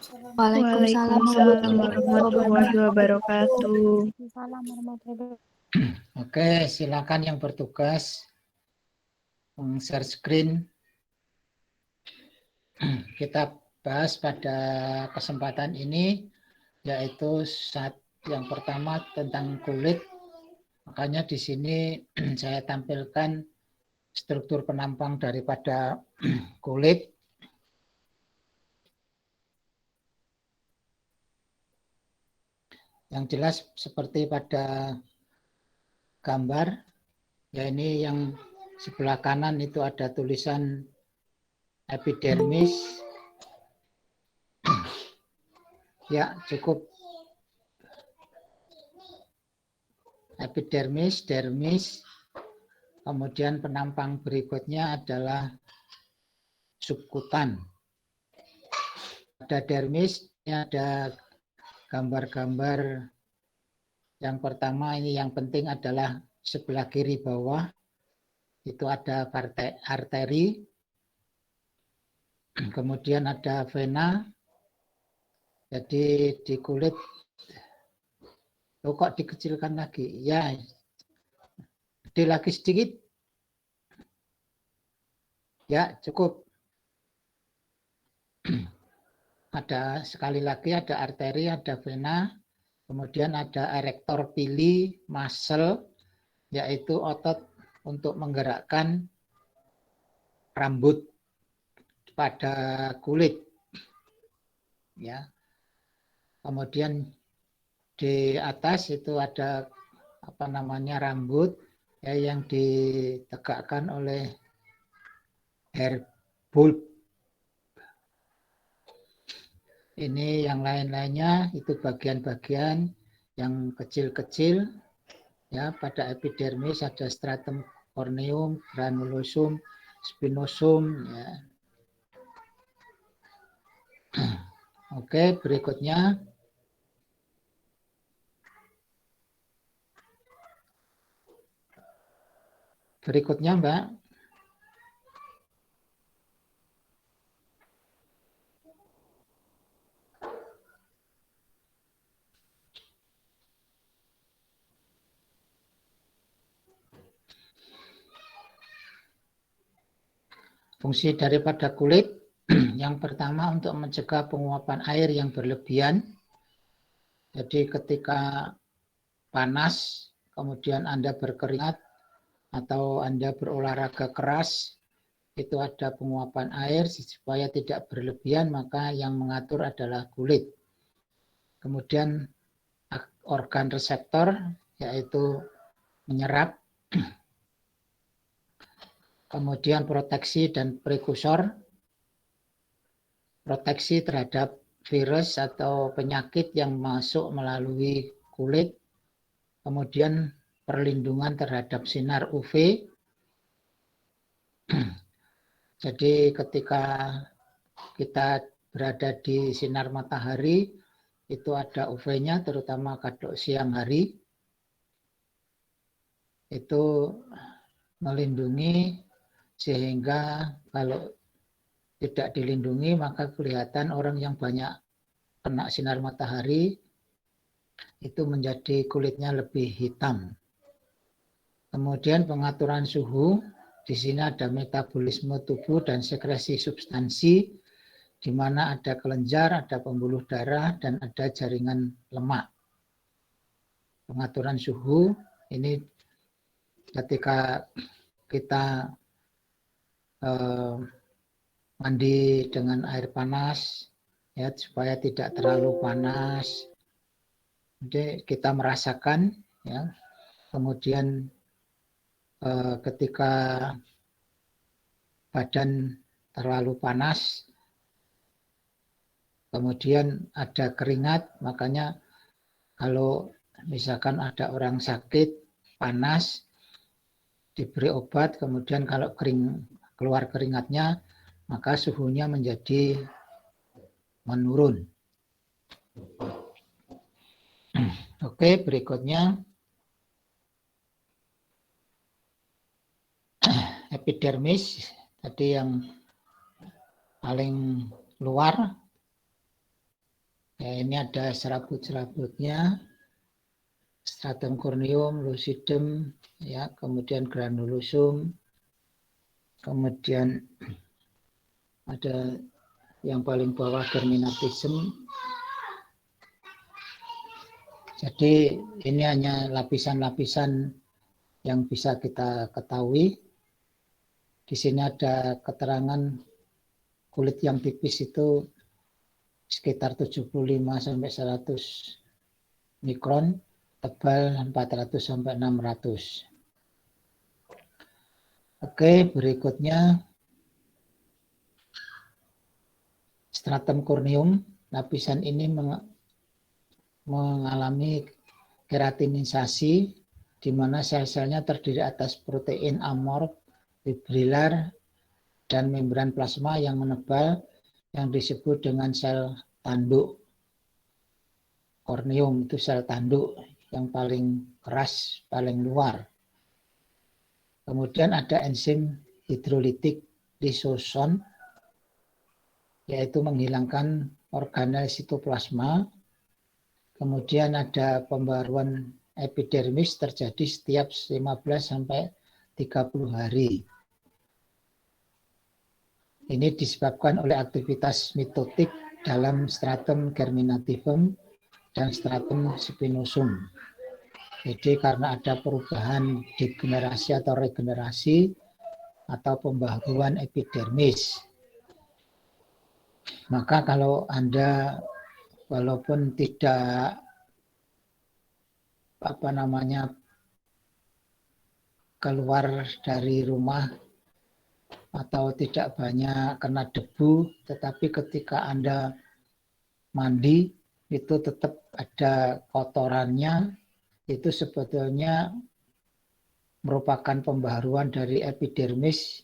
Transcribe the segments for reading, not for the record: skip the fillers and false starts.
Waalaikumsalam Waalaikumsalam warahmatullahi warahmatullahi wabarakatuh. wabarakatuh. Oke, silakan yang bertugas share screen. Kita bahas pada kesempatan ini yaitu yang pertama tentang kulit. Makanya di sini saya tampilkan struktur penampang daripada kulit. Yang jelas seperti pada gambar, ya ini yang sebelah kanan itu ada tulisan epidermis. Ya, cukup. Epidermis, dermis, kemudian penampang berikutnya adalah subkutan. Pada dermis, ini ada gambar-gambar. Yang pertama ini yang penting adalah sebelah kiri bawah, itu ada arteri, kemudian ada vena. Jadi di kulit, kok dikecilkan lagi? Ya, gede lagi sedikit. Ya, cukup. Ada sekali lagi ada arteri, ada vena, kemudian ada erector pili, muscle, yaitu otot untuk menggerakkan rambut pada kulit. Ya. Kemudian di atas itu ada rambut ya, yang ditegakkan oleh hair bulb. Ini yang lain-lainnya itu bagian-bagian yang kecil-kecil. Ya, pada epidermis ada stratum corneum, granulosum, spinosum. Ya. Oke, berikutnya. Berikutnya, Mbak. Fungsi daripada kulit, yang pertama untuk mencegah penguapan air yang berlebihan. Jadi ketika panas, kemudian Anda berkeringat, atau Anda berolahraga keras, itu ada penguapan air, supaya tidak berlebihan, maka yang mengatur adalah kulit. Kemudian organ reseptor, yaitu menyerap. Kemudian proteksi dan prekursor, proteksi terhadap virus atau penyakit yang masuk melalui kulit. Kemudian perlindungan terhadap sinar UV. Jadi ketika kita berada di sinar matahari, itu ada UV-nya, terutama kalau siang hari. Itu melindungi, sehingga kalau tidak dilindungi maka kelihatan orang yang banyak kena sinar matahari itu menjadi kulitnya lebih hitam. Kemudian pengaturan suhu, di sini ada metabolisme tubuh dan sekresi substansi, di mana ada kelenjar, ada pembuluh darah, dan ada jaringan lemak. Pengaturan suhu ini ketika kita mandi dengan air panas, ya, supaya tidak terlalu panas. Jadi kita merasakan, ya. Kemudian ketika badan terlalu panas, kemudian ada keringat, makanya kalau misalkan ada orang sakit panas, diberi obat, kemudian kalau keluar keringatnya, maka suhunya menjadi menurun. Oke, berikutnya epidermis, tadi yang paling luar. Ya, ini ada serabut-serabutnya, stratum corneum, lucidum, ya, kemudian granulosom, kemudian ada yang paling bawah germinatism. Jadi ini hanya lapisan-lapisan yang bisa kita ketahui. Di sini ada keterangan kulit yang tipis itu sekitar 75 sampai 100 mikron, tebal 400 sampai 600. Oke, berikutnya stratum corneum. Lapisan ini mengalami keratinisasi di mana sel-selnya terdiri atas protein amorf, fibrilar, dan membran plasma yang menebal yang disebut dengan sel tanduk. Korneum itu sel tanduk yang paling keras, paling luar. Kemudian ada enzim hidrolitik lisosom, yaitu menghilangkan organel sitoplasma. Kemudian ada pembaruan epidermis terjadi setiap 15 sampai 30 hari. Ini disebabkan oleh aktivitas mitotik dalam stratum germinativum dan stratum spinosum. Jadi karena ada perubahan degenerasi atau regenerasi atau pembaharuan epidermis. Maka kalau Anda walaupun tidak keluar dari rumah atau tidak banyak kena debu, tetapi ketika Anda mandi itu tetap ada kotorannya, itu sebetulnya merupakan pembaharuan dari epidermis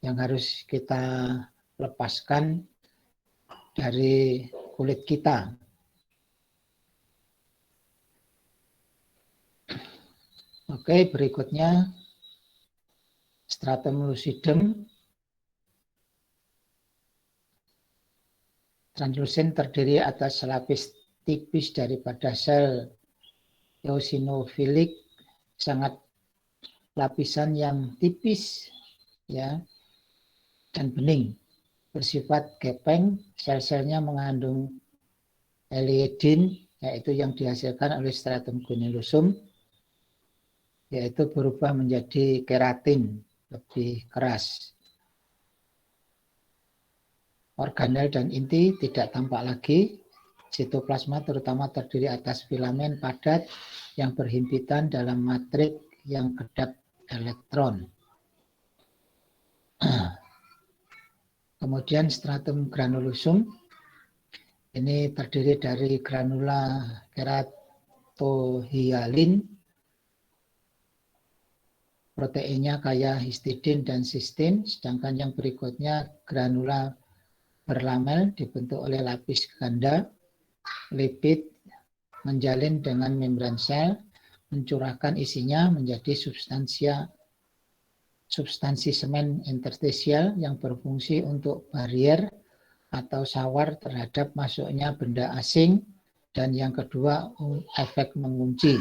yang harus kita lepaskan dari kulit kita. Oke, berikutnya stratum lucidum. Translucent terdiri atas lapis tipis daripada sel eosinofilik, sangat lapisan yang tipis ya dan bening, bersifat gepeng. Sel-selnya mengandung eliodin, yaitu yang dihasilkan oleh stratum granulosum, yaitu berubah menjadi keratin, lebih keras. Organel dan inti tidak tampak lagi. Sitoplasma terutama terdiri atas filamen padat yang berhimpitan dalam matrik yang kedap elektron. Kemudian stratum granulosum ini terdiri dari granula keratohyalin. Proteinnya kaya histidin dan sistin, sedangkan yang berikutnya granula berlamel dibentuk oleh lapis ganda. Lipid menjalin dengan membran sel, mencurahkan isinya menjadi substansi semen interstisial yang berfungsi untuk barier atau sawar terhadap masuknya benda asing, dan yang kedua efek mengunci.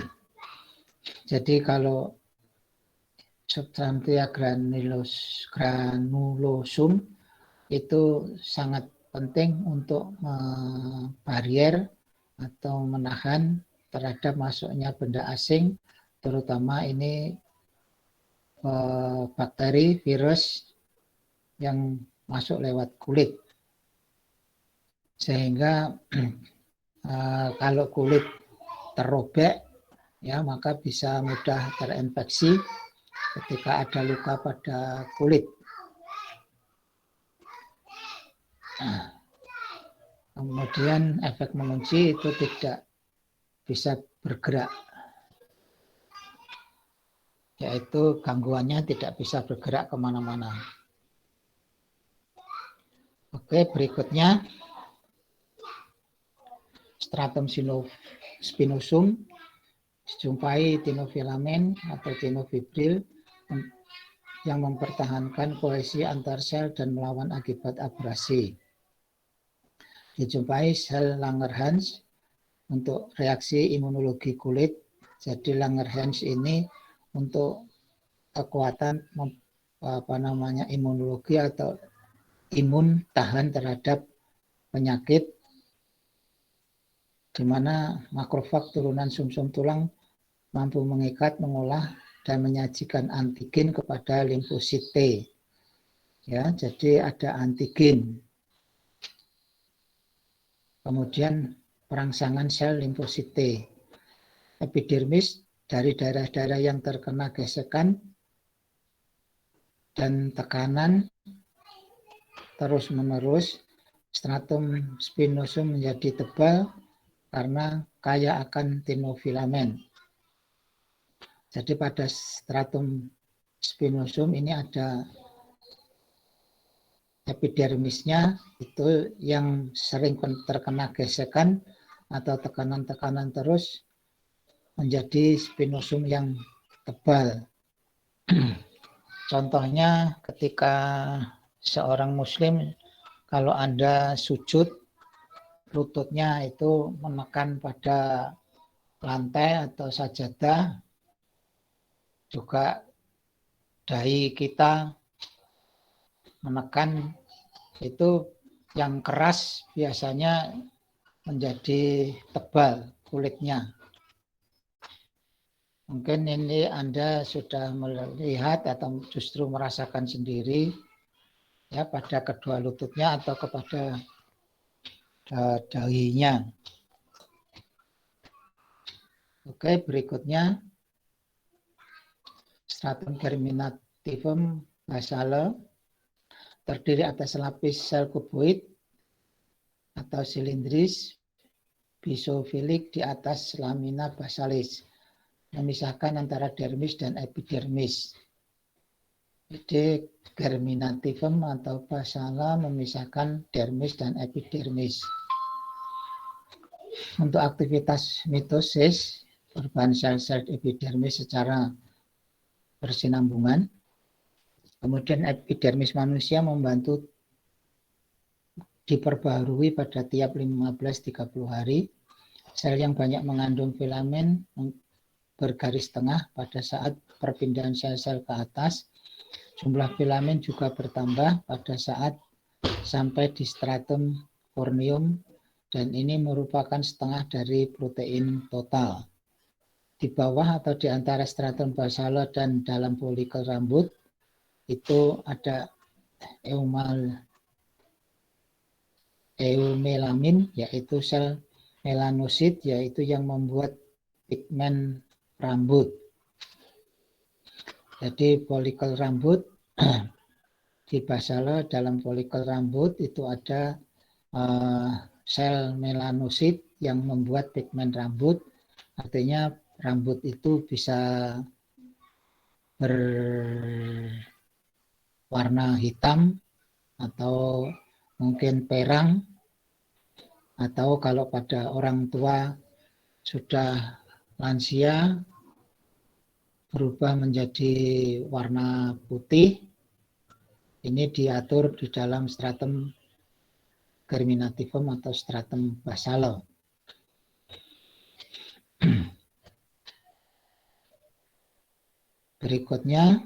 Jadi kalau substantia granulosum itu sangat penting untuk barier atau menahan terhadap masuknya benda asing, terutama ini bakteri, virus yang masuk lewat kulit. Sehingga kalau kulit terrobek, ya maka bisa mudah terinfeksi ketika ada luka pada kulit. Kemudian efek mengunci itu tidak bisa bergerak, yaitu gangguannya tidak bisa bergerak kemana-mana. Oke, berikutnya stratum spinosum, dijumpai tinofilamen atau tinofibril yang mempertahankan kohesi antar sel dan melawan akibat abrasi. dijumpai sel Langerhans untuk reaksi imunologi kulit. Jadi Langerhans ini untuk kekuatan imunologi atau imun tahan terhadap penyakit, di mana makrofag turunan sumsum tulang mampu mengikat, mengolah, dan menyajikan antigen kepada limfosit T. Ya, jadi ada antigen. Kemudian perangsangan sel limfosit T. Epidermis dari daerah-daerah yang terkena gesekan dan tekanan terus-menerus. Stratum spinosum menjadi tebal karena kaya akan tinofilamen. Jadi pada stratum spinosum ini ada epidermisnya, itu yang sering terkena gesekan atau tekanan-tekanan terus menjadi spinosum yang tebal. Contohnya ketika seorang muslim kalau Anda sujud, lututnya itu menekan pada lantai atau sajadah, juga dahi kita menekan, itu yang keras biasanya menjadi tebal kulitnya. Mungkin ini Anda sudah melihat atau justru merasakan sendiri ya pada kedua lututnya atau kepada dahinya. Oke, berikutnya stratum germinativum basale terdiri atas lapis sel kuboid atau silindris bisofilik di atas lamina basalis, memisahkan antara dermis dan epidermis. Jadi germinativum atau basala memisahkan dermis dan epidermis. Untuk aktivitas mitosis, perubahan sel-sel epidermis secara bersinambungan. Kemudian epidermis manusia membantu diperbaharui pada tiap 15-30 hari. Sel yang banyak mengandung filamen bergaris tengah pada saat perpindahan sel-sel ke atas. Jumlah filamen juga bertambah pada saat sampai di stratum corneum, dan ini merupakan setengah dari protein total. Di bawah atau di antara stratum basale dan dalam folikel rambut itu ada eumelamin, yaitu sel melanosit, yaitu yang membuat pigmen rambut. Jadi folikel rambut di basale, dalam folikel rambut itu ada sel melanosit yang membuat pigmen rambut. Artinya rambut itu bisa berwarna hitam atau mungkin perang, atau kalau pada orang tua sudah lansia berubah menjadi warna putih. Ini diatur di dalam stratum germinativum atau stratum basale. Berikutnya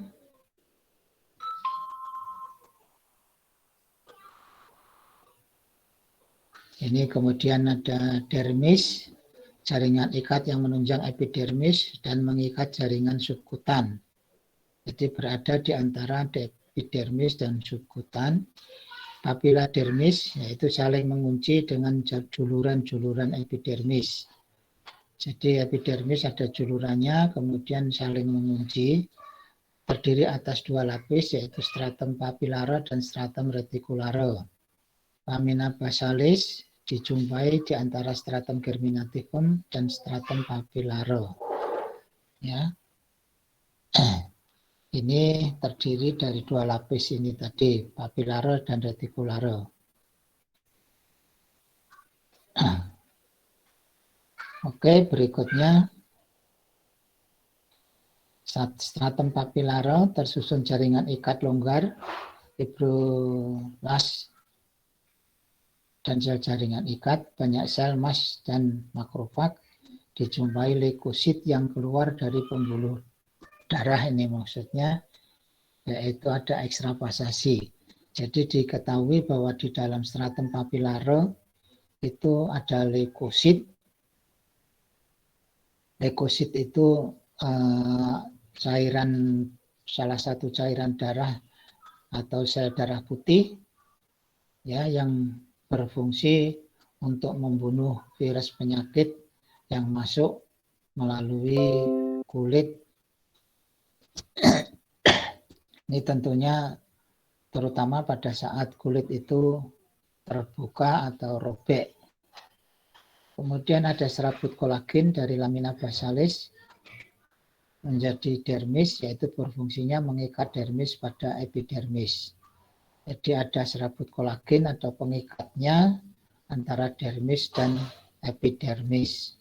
ini kemudian ada dermis, jaringan ikat yang menunjang epidermis dan mengikat jaringan subkutan. Jadi berada di antara epidermis dan subkutan. Papila dermis yaitu saling mengunci dengan juluran-juluran epidermis. Jadi epidermis ada julurannya, kemudian saling mengunci, terdiri atas dua lapis yaitu stratum papillare dan stratum reticulare. Lamina basalis dijumpai di antara stratum germinativum dan stratum papillare. Ya. Ini terdiri dari dua lapis ini tadi, papillare dan reticulare. Oke, berikutnya stratum papillare tersusun jaringan ikat longgar, fibroblast dan sel jaringan ikat, banyak sel mas dan makrofag, dijumpai leukosit yang keluar dari pembuluh darah ini maksudnya, yaitu ada ekstravasasi. Jadi diketahui bahwa di dalam stratum papillare itu ada leukosit. Leukosit itu cairan, salah satu cairan darah atau sel darah putih ya, yang berfungsi untuk membunuh virus penyakit yang masuk melalui kulit. Ini tentunya terutama pada saat kulit itu terbuka atau robek. Kemudian ada serabut kolagen dari lamina basalis menjadi dermis, yaitu berfungsinya mengikat dermis pada epidermis. Jadi ada serabut kolagen atau pengikatnya antara dermis dan epidermis.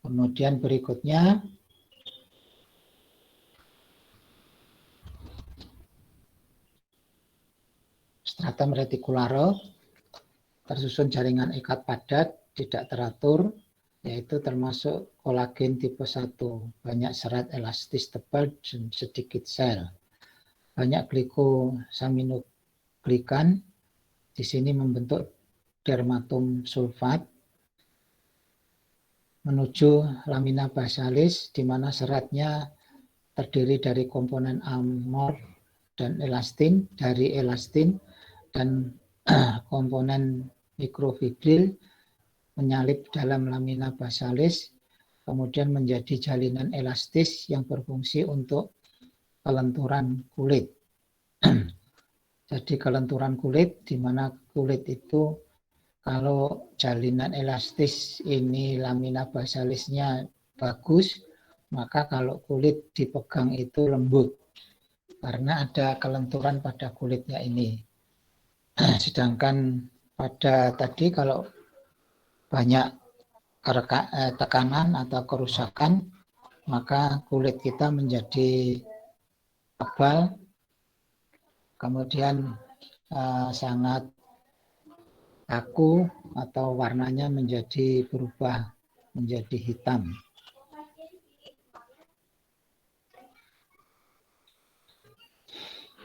Kemudian berikutnya stratum reticulare, tersusun jaringan ikat padat, tidak teratur, yaitu termasuk kolagen tipe 1, banyak serat elastis tebal dan sedikit sel. Banyak glikosaminoglikan, di sini membentuk dermatom sulfat menuju lamina basalis, di mana seratnya terdiri dari komponen amor dan elastin, dari elastin dan komponen mikrofibril menyalip dalam lamina basalis, kemudian menjadi jalinan elastis yang berfungsi untuk kelenturan kulit. Jadi kelenturan kulit, di mana kulit itu kalau jalinan elastis ini lamina basalisnya bagus, maka kalau kulit dipegang itu lembut karena ada kelenturan pada kulitnya ini. Sedangkan pada tadi kalau banyak tekanan atau kerusakan, maka kulit kita menjadi tebal, kemudian sangat kaku atau warnanya menjadi berubah menjadi hitam.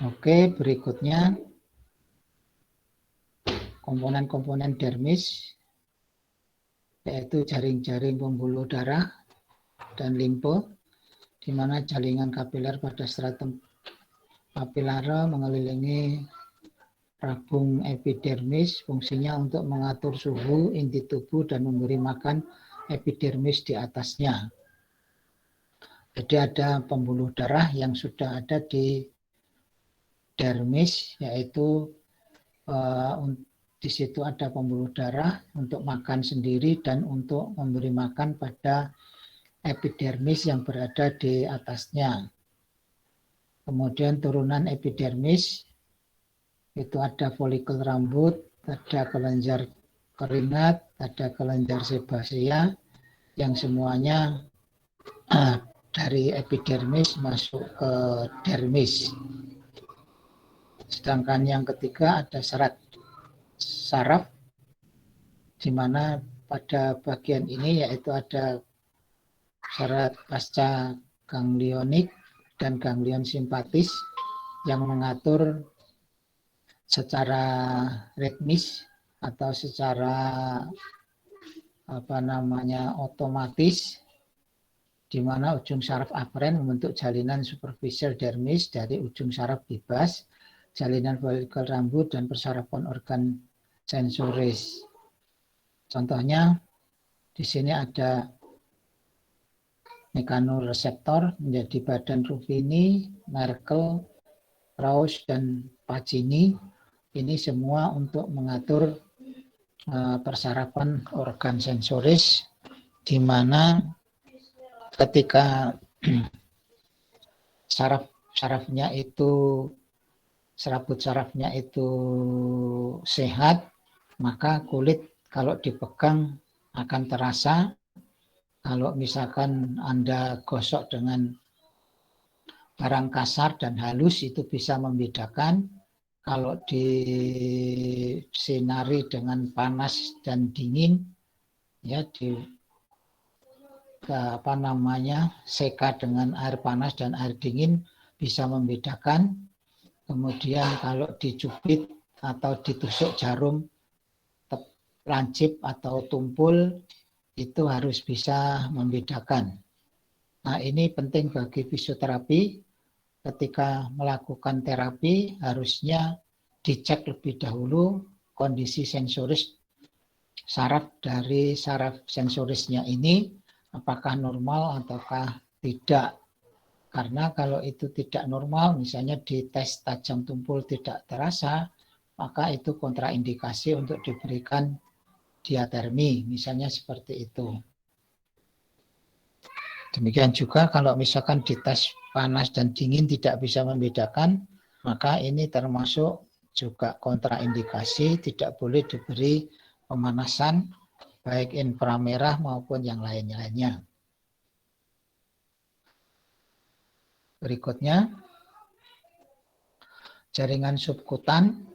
Oke, berikutnya komponen-komponen dermis, yaitu jaring-jaring pembuluh darah dan limfe, di mana jaringan kapiler pada stratum papillare mengelilingi rabung epidermis, fungsinya untuk mengatur suhu inti tubuh dan memberi makan epidermis di atasnya. Jadi ada pembuluh darah yang sudah ada di dermis, yaitu di situ ada pembuluh darah untuk makan sendiri dan untuk memberi makan pada epidermis yang berada di atasnya. Kemudian turunan epidermis itu ada folikel rambut, ada kelenjar keringat, ada kelenjar sebasea yang semuanya dari epidermis masuk ke dermis. Sedangkan yang ketiga ada serat saraf, di mana pada bagian ini yaitu ada serat pasca ganglionik dan ganglion simpatis yang mengatur secara ritmis atau secara otomatis, di mana ujung saraf aferen membentuk jalinan superficial dermis dari ujung saraf bibas, jalinan folikel rambut dan persarafan organ sensoris. Contohnya di sini ada mekanoreseptor menjadi badan Ruffini, Merkel, Krauss dan Pacini. Ini semua untuk mengatur persarafan organ sensoris, di mana ketika saraf-sarafnya itu serabut sarafnya itu sehat, maka kulit kalau dipegang akan terasa. Kalau misalkan Anda gosok dengan barang kasar dan halus itu bisa membedakan. Kalau disinari dengan panas dan dingin, ya seka dengan air panas dan air dingin bisa membedakan. Kemudian kalau dicubit atau ditusuk jarum lancip atau tumpul itu harus bisa membedakan. Nah, ini penting bagi fisioterapi. Ketika melakukan terapi harusnya dicek lebih dahulu kondisi sensoris saraf dari saraf sensorisnya ini apakah normal ataukah tidak. Karena kalau itu tidak normal, misalnya di tes tajam tumpul tidak terasa, maka itu kontraindikasi untuk diberikan diatermi, misalnya seperti itu. Demikian juga kalau misalkan di tes panas dan dingin tidak bisa membedakan, maka ini termasuk juga kontraindikasi, tidak boleh diberi pemanasan baik inframerah maupun yang lain-lainnya. Berikutnya, jaringan subkutan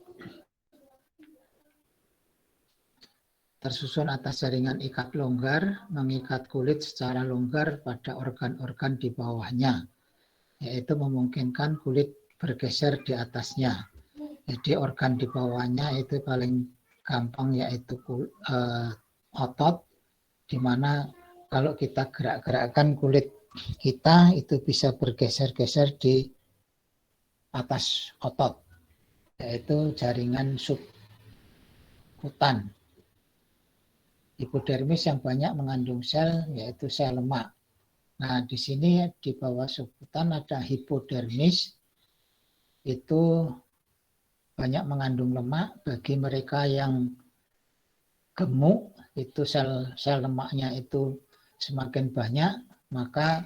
tersusun atas jaringan ikat longgar, mengikat kulit secara longgar pada organ-organ di bawahnya, yaitu memungkinkan kulit bergeser di atasnya. Jadi organ di bawahnya itu paling gampang yaitu otot, di mana kalau kita gerak-gerakkan kulit kita itu bisa bergeser-geser di atas otot, yaitu jaringan subkutan. Hipodermis yang banyak mengandung sel, yaitu sel lemak. Nah, di sini di bawah subkutan ada hipodermis, itu banyak mengandung lemak. Bagi mereka yang gemuk, itu sel lemaknya itu semakin banyak, maka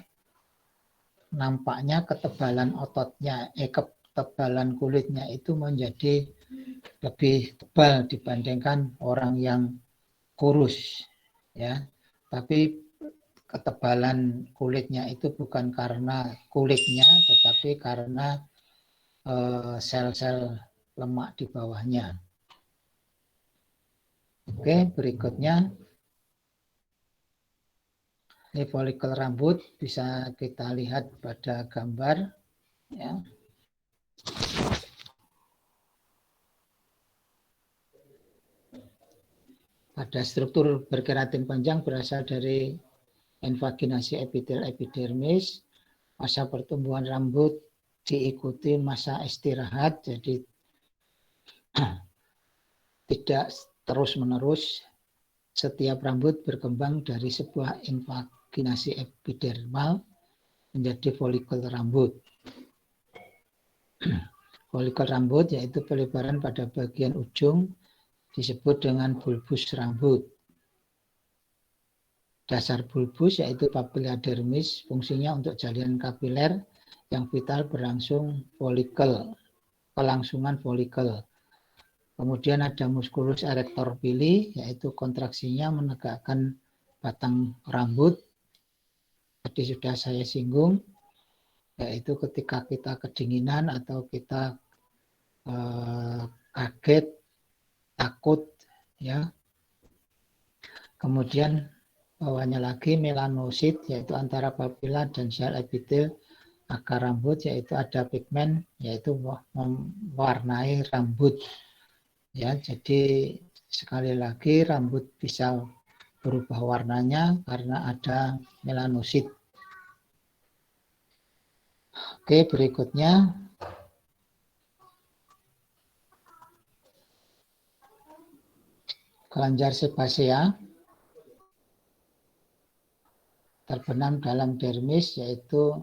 nampaknya ketebalan ototnya, ketebalan kulitnya itu menjadi lebih tebal dibandingkan orang yang kurus, ya. Tapi ketebalan kulitnya itu bukan karena kulitnya, tetapi karena sel-sel lemak di bawahnya. Oke, berikutnya ini folikel rambut, bisa kita lihat pada gambar, ya. Pada struktur berkeratin panjang berasal dari invaginasi epitel epidermis. Masa pertumbuhan rambut diikuti masa istirahat, jadi tidak terus-menerus. Setiap rambut berkembang dari sebuah invaginasi epidermal menjadi folikel rambut. Folikel rambut yaitu pelebaran pada bagian ujung disebut dengan bulbus rambut. Dasar bulbus yaitu papilla dermis, fungsinya untuk jaringan kapiler yang vital berlangsung folikel, kelangsungan folikel. Kemudian ada musculus erector pili, yaitu kontraksinya menegakkan batang rambut. Tadi sudah saya singgung, yaitu ketika kita kedinginan atau kita kaget, takut, ya. Kemudian bawahnya lagi melanosit, yaitu antara papila dan sel epitel akar rambut, yaitu ada pigmen, yaitu mewarnai rambut. Ya, jadi sekali lagi rambut bisa berubah warnanya karena ada melanosit. Oke, berikutnya kelenjar sebasea terbenam dalam dermis, yaitu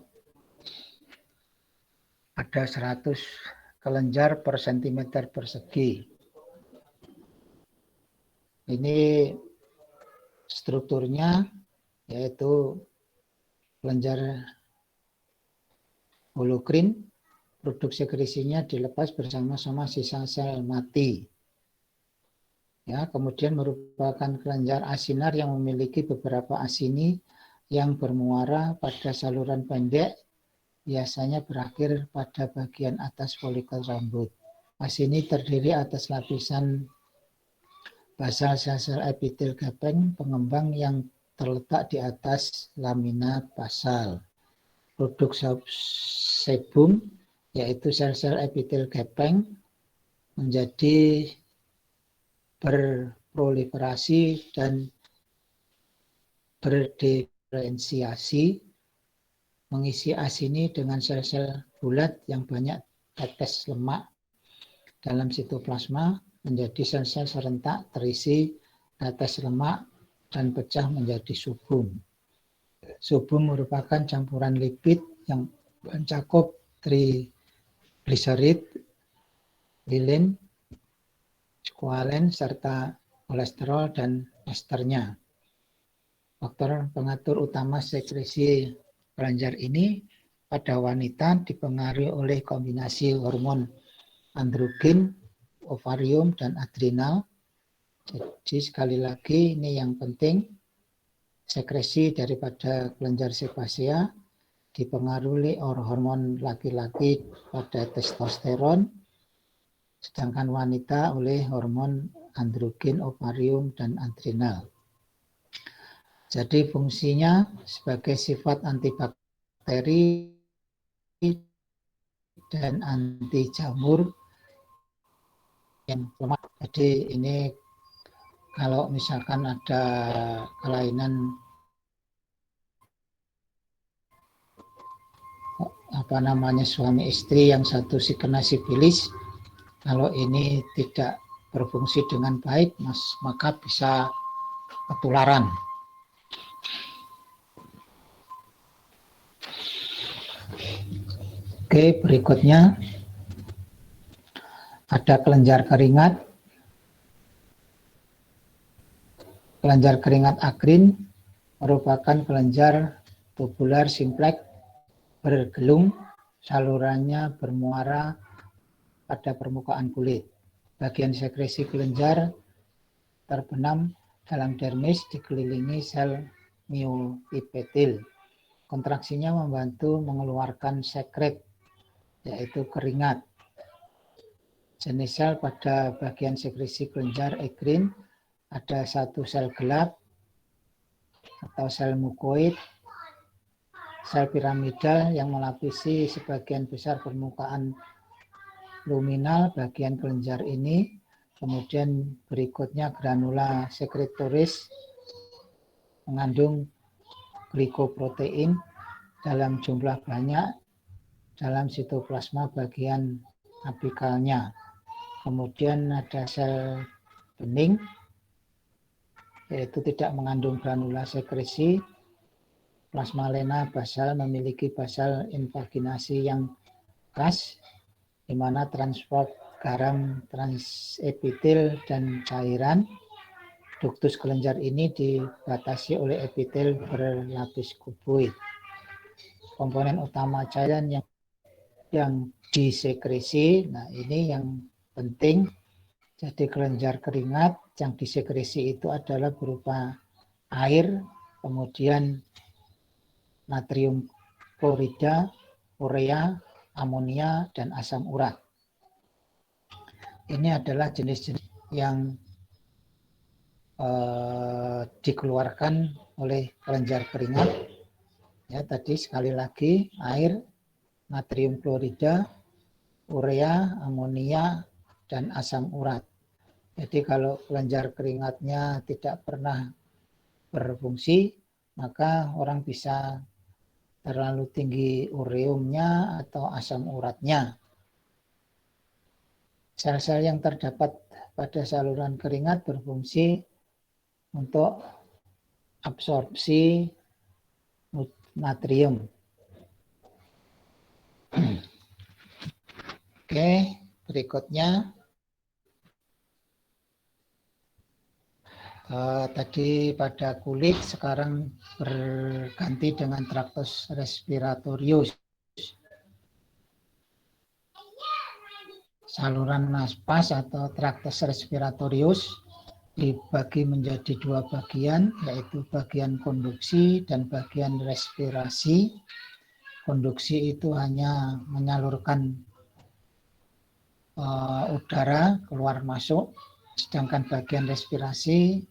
ada 100 kelenjar per sentimeter persegi. Ini strukturnya, yaitu kelenjar holokrin, produk sekresinya dilepas bersama-sama sisa sel mati. Ya, kemudian merupakan kelenjar asinar yang memiliki beberapa asini yang bermuara pada saluran pendek, biasanya berakhir pada bagian atas folikel rambut. Asini terdiri atas lapisan basal sel-sel epitel gepeng pengembang yang terletak di atas lamina basal. Produk sebum, yaitu sel-sel epitel gepeng, menjadi berproliferasi dan berdiferensiasi, mengisi asini dengan sel-sel bulat yang banyak tetes lemak dalam sitoplasma, menjadi sel-sel serentak terisi tetes lemak dan pecah menjadi subum. Subum merupakan campuran lipid yang mencakup trigliserid, lilin, squalen, serta kolesterol dan esternya. Faktor pengatur utama sekresi kelenjar ini pada wanita dipengaruhi oleh kombinasi hormon androgen, ovarium, dan adrenal. Jadi sekali lagi ini yang penting, sekresi daripada kelenjar sebasea dipengaruhi oleh hormon laki-laki pada testosteron, sedangkan wanita oleh hormon androgen, ovarium, dan adrenal. Jadi fungsinya sebagai sifat antibakteri dan anti jamur yang lemah. Jadi ini kalau misalkan ada kelainan suami istri yang satu kena sifilis, kalau ini tidak berfungsi dengan baik, maka bisa ketularan. Oke, berikutnya ada kelenjar keringat. Kelenjar keringat akrin merupakan kelenjar tubular simpleks bergelung, salurannya bermuara pada permukaan kulit. Bagian sekresi kelenjar terbenam dalam dermis dikelilingi sel myoepitel. Kontraksinya membantu mengeluarkan sekret, yaitu keringat. Jenis sel pada bagian sekresi kelenjar akrin ada satu sel gelap atau sel mukoid, sel piramidal yang melapisi sebagian besar permukaan luminal bagian kelenjar ini. Kemudian berikutnya granula sekretoris mengandung glikoprotein dalam jumlah banyak dalam sitoplasma bagian apikalnya. Kemudian ada sel bening, yaitu tidak mengandung granula sekresi. Plasmalena basal memiliki basal invaginasi yang khas, di mana transport garam transepitel dan cairan. Duktus kelenjar ini dibatasi oleh epitel berlapis kuboid. Komponen utama cairan yang disekresi, nah ini yang penting. Jadi kelenjar keringat yang disekresi itu adalah berupa air, kemudian natrium klorida, urea, amonia, dan asam urat. Ini adalah jenis-jenis yang dikeluarkan oleh kelenjar keringat. Ya, tadi sekali lagi air, natrium klorida, urea, amonia, dan asam urat. Jadi kalau kelenjar keringatnya tidak pernah berfungsi, maka orang bisa terlalu tinggi ureumnya atau asam uratnya. Sel-sel yang terdapat pada saluran keringat berfungsi untuk absorpsi natrium. Oke, berikutnya tadi pada kulit, sekarang berganti dengan traktus respiratorius. Saluran nafas atau traktus respiratorius dibagi menjadi dua bagian, yaitu bagian konduksi dan bagian respirasi. Konduksi itu hanya menyalurkan udara keluar masuk, sedangkan bagian respirasi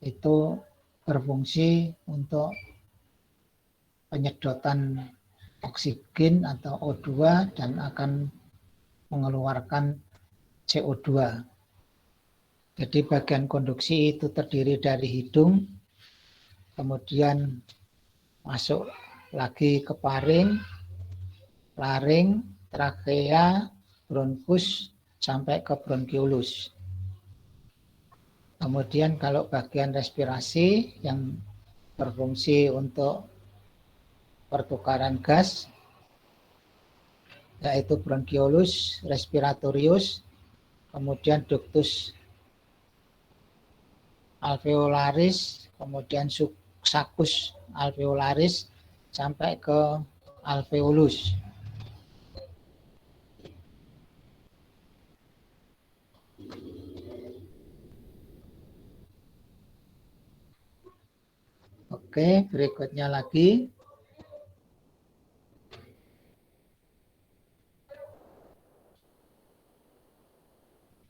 itu berfungsi untuk penyedotan oksigen atau O2 dan akan mengeluarkan CO2. Jadi bagian konduksi itu terdiri dari hidung, kemudian masuk lagi ke paring, laring, trakea, bronkus, sampai ke bronkiolus. Kemudian kalau bagian respirasi yang berfungsi untuk pertukaran gas, yaitu bronkiolus, respiratorius, kemudian ductus alveolaris, kemudian saccus alveolaris, sampai ke alveolus. Oke, berikutnya lagi.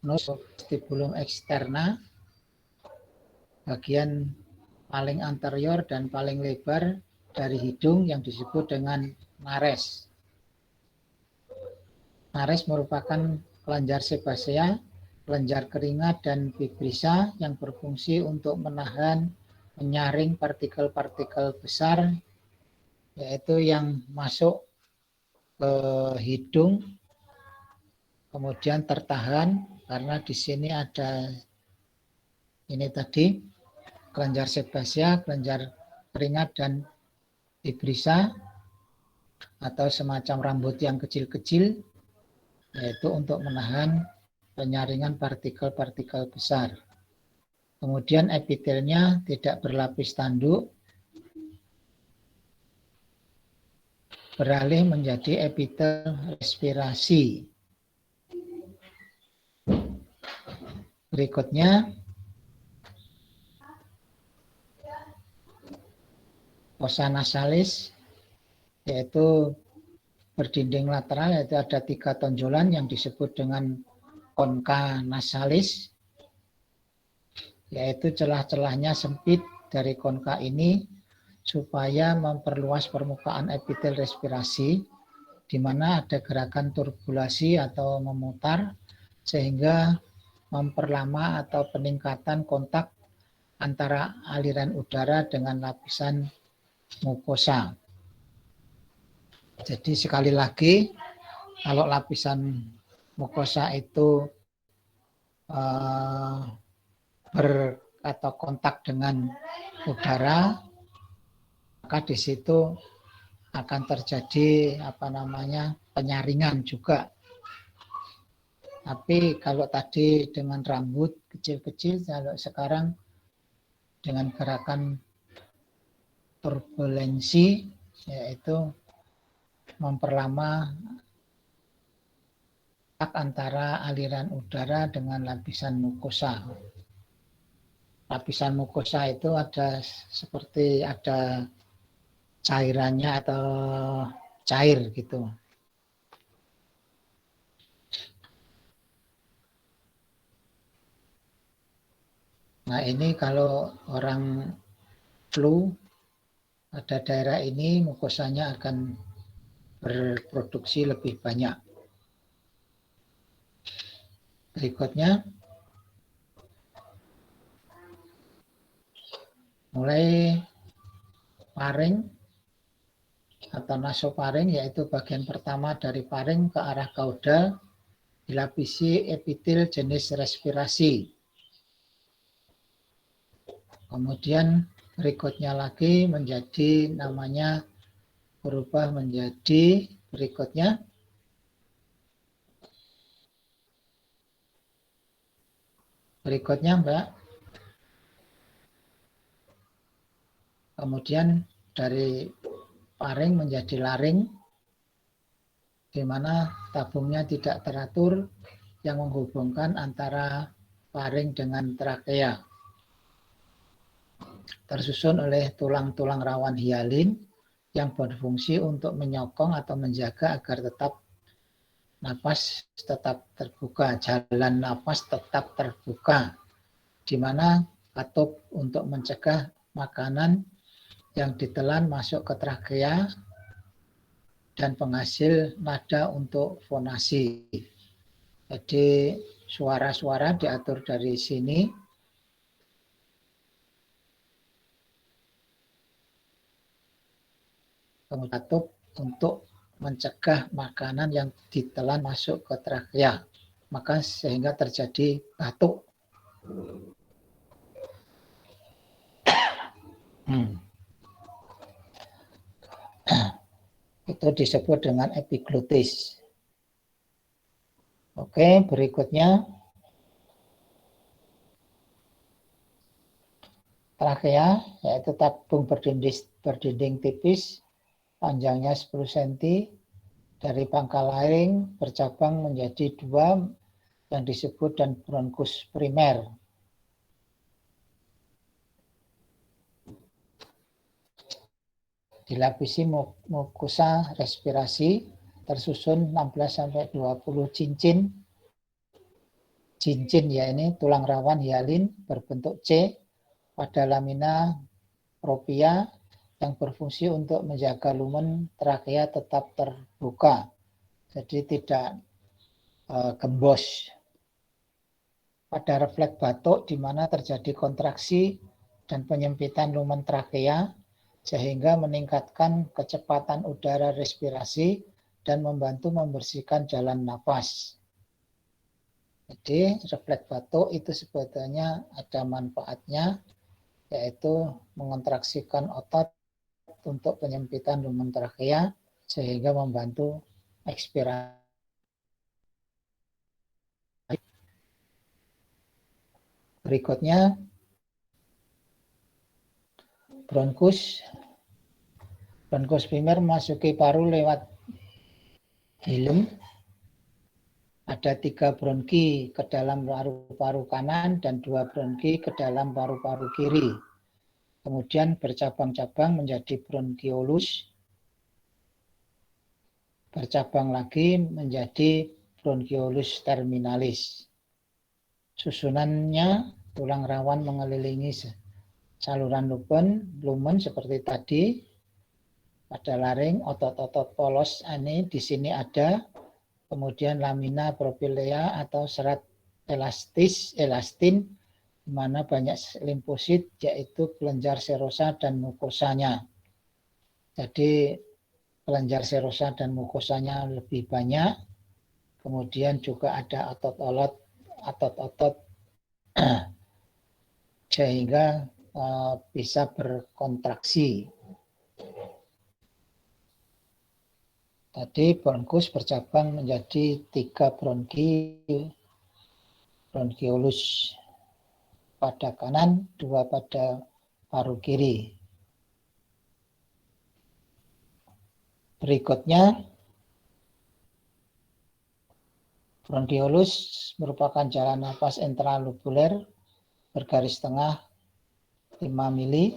Nus vestibulum externa, bagian paling anterior dan paling lebar dari hidung yang disebut dengan nares. Nares merupakan kelenjar sebasea, kelenjar keringat dan vibrisa yang berfungsi untuk menahan, menyaring partikel-partikel besar, yaitu yang masuk ke hidung, kemudian tertahan karena di sini ada ini tadi kelenjar sebasea, kelenjar keringat dan vibrisa atau semacam rambut yang kecil-kecil, yaitu untuk menahan penyaringan partikel-partikel besar. Kemudian epitelnya tidak berlapis tanduk, beralih menjadi epitel respirasi. Berikutnya, fossa nasalis, yaitu berdinding lateral, yaitu ada 3 tonjolan yang disebut dengan concha nasalis, yaitu celah-celahnya sempit dari concha ini supaya memperluas permukaan epitel respirasi, di mana ada gerakan turbulasi atau memutar, sehingga memperlama atau peningkatan kontak antara aliran udara dengan lapisan mukosa. Jadi sekali lagi, kalau lapisan mukosa itu atau kontak dengan udara, maka di situ akan terjadi penyaringan juga. Tapi kalau tadi dengan rambut kecil-kecil, kalau sekarang dengan gerakan turbulensi, yaitu memperlama antara aliran udara dengan lapisan mukosa. Lapisan mukosa itu ada seperti ada cairannya atau cair gitu. Nah ini kalau orang flu, pada daerah ini mukosanya akan berproduksi lebih banyak. Berikutnya, mulai paring atau nasofaring, yaitu bagian pertama dari paring ke arah kaudal, dilapisi epitel jenis respirasi. Kemudian berikutnya lagi menjadi namanya berubah menjadi berikutnya Mbak. Kemudian dari paring menjadi laring, di mana tabungnya tidak teratur yang menghubungkan antara faring dengan trakea. Tersusun oleh tulang-tulang rawan hialin yang berfungsi untuk menyokong atau menjaga agar napas tetap terbuka, jalan napas tetap terbuka, di mana katup untuk mencegah makanan yang ditelan masuk ke trakea dan penghasil nada untuk fonasi. Jadi suara-suara diatur dari sini. Kemudian katup untuk mencegah makanan yang ditelan masuk ke trakea, maka sehingga terjadi batuk. Itu disebut dengan epiglotis. Oke, berikutnya trakea, yaitu tabung berdinding tipis, panjangnya 10 cm, dari pangkal laring bercabang menjadi 2 yang disebut dan bronkus primer. Dilapisi mukosa respirasi, tersusun 16-20 cincin ya ini tulang rawan hialin berbentuk C pada lamina propria yang berfungsi untuk menjaga lumen trakea tetap terbuka, jadi tidak gembos. Pada refleks batuk di mana terjadi kontraksi dan penyempitan lumen trakea sehingga meningkatkan kecepatan udara respirasi dan membantu membersihkan jalan napas. Jadi refleks batuk itu sebetulnya ada manfaatnya, yaitu mengontraksikan otot untuk penyempitan lumen trakea sehingga membantu ekspirasi. Berikutnya bronkus primer memasuki paru lewat hilum. Ada 3 bronki ke dalam paru-paru kanan dan 2 bronki ke dalam paru-paru kiri. Kemudian bercabang-cabang menjadi bronkiolus, bercabang lagi menjadi bronkiolus terminalis. Susunannya tulang rawan mengelilingi saluran lumen seperti tadi. Pada laring, otot-otot polos ini di sini ada, kemudian lamina propilea atau serat elastin, di mana banyak limfosit, yaitu kelenjar serosa dan mukosanya. Jadi kelenjar serosa dan mukosanya lebih banyak. Kemudian juga ada otot-otot sehingga bisa berkontraksi. Tadi bronkus bercabang menjadi 3 bronkiolus pada kanan, 2 pada paru kiri. Berikutnya, bronkiolus merupakan jalan napas intralobuler bergaris tengah 5 mili,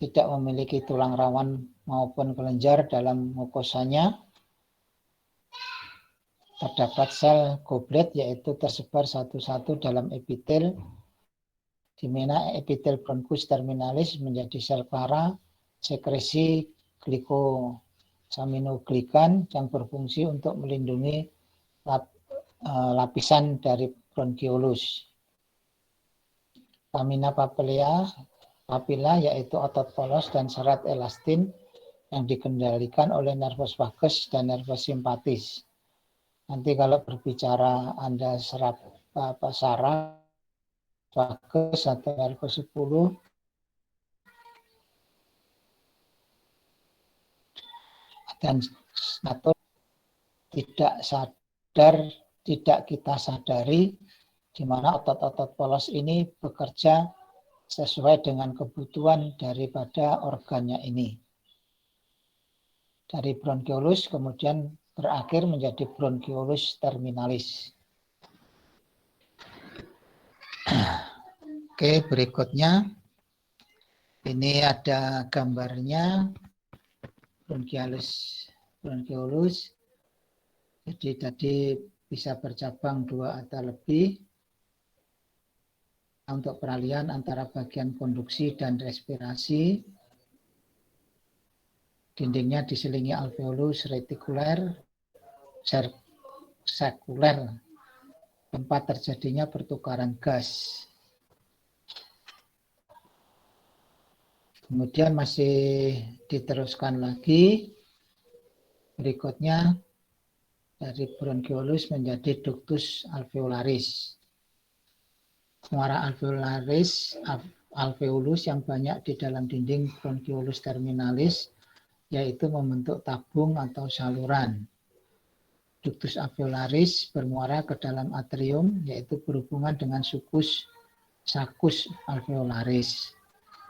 tidak memiliki tulang rawan maupun kelenjar dalam mukosanya. Terdapat sel goblet yaitu tersebar satu-satu dalam epitel, di mana epitel bronkus terminalis menjadi sel para sekresi glikosaminoglikan yang berfungsi untuk melindungi lapisan dari bronkiolus. Lamina papilla yaitu otot polos dan serat elastin yang dikendalikan oleh nervus vagus dan nervus simpatis. Nanti kalau berbicara Anda saraf vagus atau nervus 10, dan atau tidak kita sadari di mana otot-otot polos ini bekerja sesuai dengan kebutuhan daripada organnya ini. Dari bronkiolus kemudian berakhir menjadi bronkiolus terminalis. Oke, berikutnya ini ada gambarnya bronchiolus. Jadi tadi bisa bercabang 2 atau lebih untuk peralihan antara bagian konduksi dan respirasi. Dindingnya diselingi alveolus retikuler, sekuler, tempat terjadinya pertukaran gas. Kemudian masih diteruskan lagi, berikutnya dari bronchiolus menjadi ductus alveolaris. Muara alveolus yang banyak di dalam dinding bronchiolus terminalis, yaitu membentuk tabung atau saluran. Ductus alveolaris bermuara ke dalam atrium, yaitu berhubungan dengan sakus alveolaris.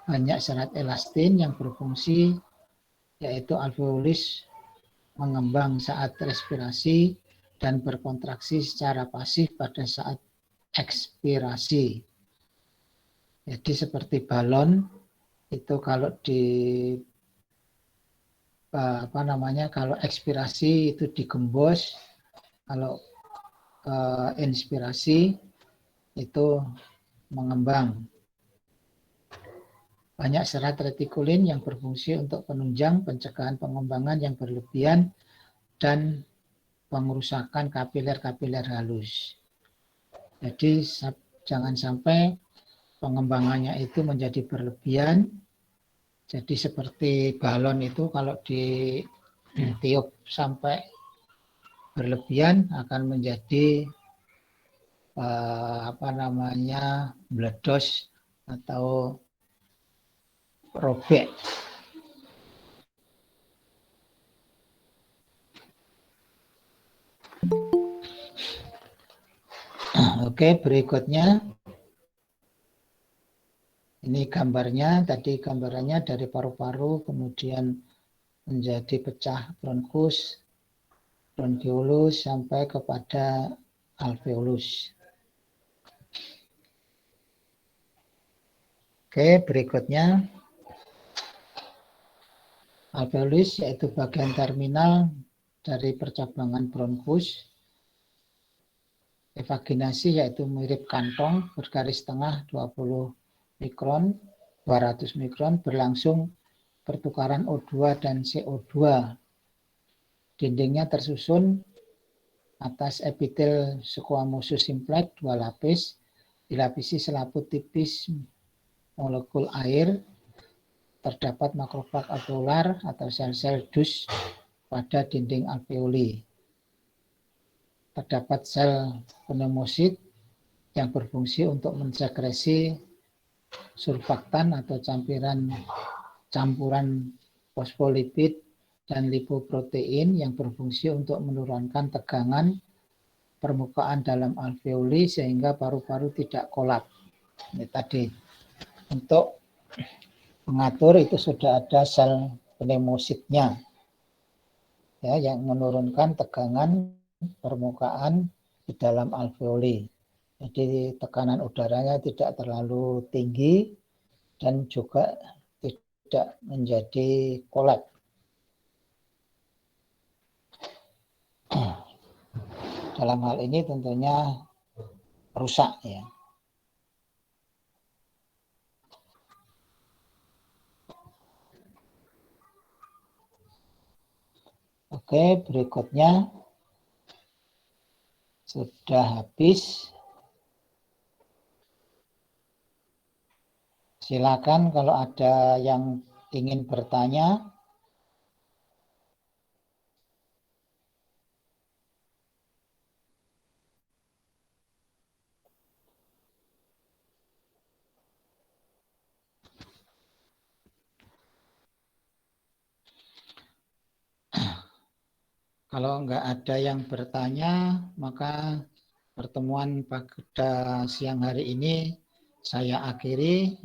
Banyak serat elastin yang berfungsi, yaitu alveolus mengembang saat respirasi dan berkontraksi secara pasif pada saat ekspirasi. Jadi seperti balon itu kalau kalau ekspirasi itu digembos, kalau inspirasi itu mengembang. Banyak serat retikulin yang berfungsi untuk penunjang, pencegahan pengembangan yang berlebihan, dan pengerusakan kapiler-kapiler halus. Jadi jangan sampai pengembangannya itu menjadi berlebihan. Jadi seperti balon itu kalau ditiup sampai berlebihan akan menjadi meledos atau robek. Oke, berikutnya ini gambarnya. Tadi gambarannya dari paru-paru kemudian menjadi pecah bronkus, bronchiolus sampai kepada alveolus. Oke, berikutnya alveolus yaitu bagian terminal dari percabangan bronkus. Evaginasi yaitu mirip kantong bergaris tengah 20 mikron, 200 mikron, berlangsung pertukaran O2 dan CO2. Dindingnya tersusun atas epitel squamosum simplex 2 lapis, dilapisi selaput tipis molekul air. Terdapat makrofag alveolar atau sel-sel dus pada dinding alveoli. Terdapat sel pneumosit yang berfungsi untuk mensekresi surfaktan atau campuran fosfolipid dan lipoprotein yang berfungsi untuk menurunkan tegangan permukaan dalam alveoli sehingga paru-paru tidak kolaps. Ini tadi untuk mengatur itu sudah ada sel pneumositnya ya, yang menurunkan tegangan permukaan di dalam alveoli. Jadi tekanan udaranya tidak terlalu tinggi dan juga tidak menjadi kolaps. Dalam hal ini tentunya rusak ya. Oke, berikutnya sudah habis. Silakan kalau ada yang ingin bertanya. Kalau nggak ada yang bertanya, maka pertemuan pada siang hari ini saya akhiri.